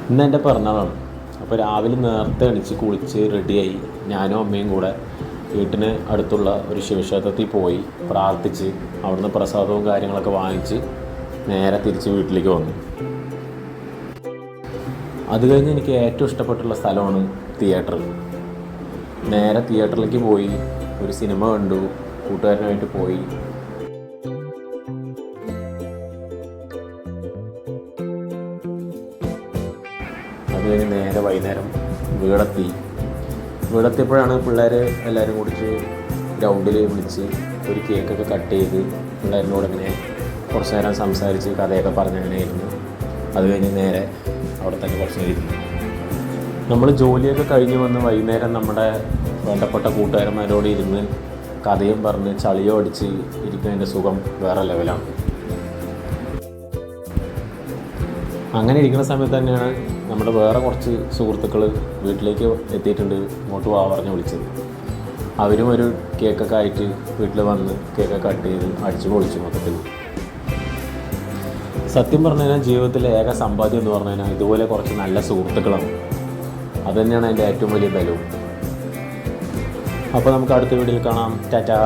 ഇന്ന് എൻ്റെ പിറന്നാളാണ്. അപ്പോൾ രാവിലെ നേരത്തെ എണീച്ച് കുളിച്ച് റെഡിയായി ഞാനും അമ്മയും കൂടെ വീട്ടിന് അടുത്തുള്ള ഒരു ശിവക്ഷേത്രത്തിൽ പോയി പ്രാർത്ഥിച്ച് അവിടുന്ന് പ്രസാദവും കാര്യങ്ങളൊക്കെ വാങ്ങിച്ച് നേരെ തിരിച്ച് വീട്ടിലേക്ക് വന്നു. അത് കഴിഞ്ഞ് എനിക്ക് ഏറ്റവും ഇഷ്ടപ്പെട്ടുള്ള സ്ഥലമാണ് തിയേറ്റർ. നേരെ തിയേറ്ററിലേക്ക് പോയി ഒരു സിനിമ കണ്ടു, കൂട്ടുകാരനായിട്ട് പോയി. അത് കഴിഞ്ഞ് നേരെ വൈകുന്നേരം വീടെത്തിയപ്പോഴാണ് പിള്ളേർ എല്ലാവരും കൂടിയിട്ട് ഗ്രൗണ്ടിൽ വിളിച്ച് ഒരു കേക്കൊക്കെ കട്ട് ചെയ്ത് പിള്ളേരിനോട് ഇങ്ങനെ കുറച്ച് നേരം സംസാരിച്ച് കഥയൊക്കെ പറഞ്ഞങ്ങനെ ഇരുന്നു. അത് കഴിഞ്ഞ് നേരെ അവിടെ തന്നെ കുറച്ച് നേരം ഇരുന്നു. നമ്മൾ ജോലിയൊക്കെ കഴിഞ്ഞ് വന്ന് വൈകുന്നേരം നമ്മുടെ വേണ്ടപ്പെട്ട കൂട്ടുകാരന്മാരോട് ഇരുന്ന് കഥയും പറഞ്ഞ് ചളിയോ അടിച്ച് ഇരിക്കുന്നതിൻ്റെ സുഖം വേറെ ലെവലാണ്. അങ്ങനെ ഇരിക്കുന്ന സമയത്ത് തന്നെയാണ് നമ്മുടെ വേറെ കുറച്ച് സുഹൃത്തുക്കൾ വീട്ടിലേക്ക് എത്തിയിട്ടുണ്ട്, ഇങ്ങോട്ട് പറഞ്ഞ് വിളിച്ചത്. അവരും ഒരു കേക്കൊക്കെ ആയിട്ട് വീട്ടിൽ വന്ന് കേക്കൊക്കെ കട്ട് ചെയ്ത് അടിച്ചു പൊളിച്ചു മൊത്തത്തിൽ. സത്യം പറഞ്ഞു കഴിഞ്ഞാൽ ജീവിതത്തിലെ ഏക സമ്പാദ്യം എന്ന് പറഞ്ഞു കഴിഞ്ഞാൽ ഇതുപോലെ കുറച്ച് നല്ല സുഹൃത്തുക്കളാണ്. അതുതന്നെയാണ് എൻ്റെ ഏറ്റവും വലിയ ബലവും. അപ്പോൾ നമുക്ക് അടുത്ത വീഡിയോയിൽ കാണാം. ടാറ്റാ.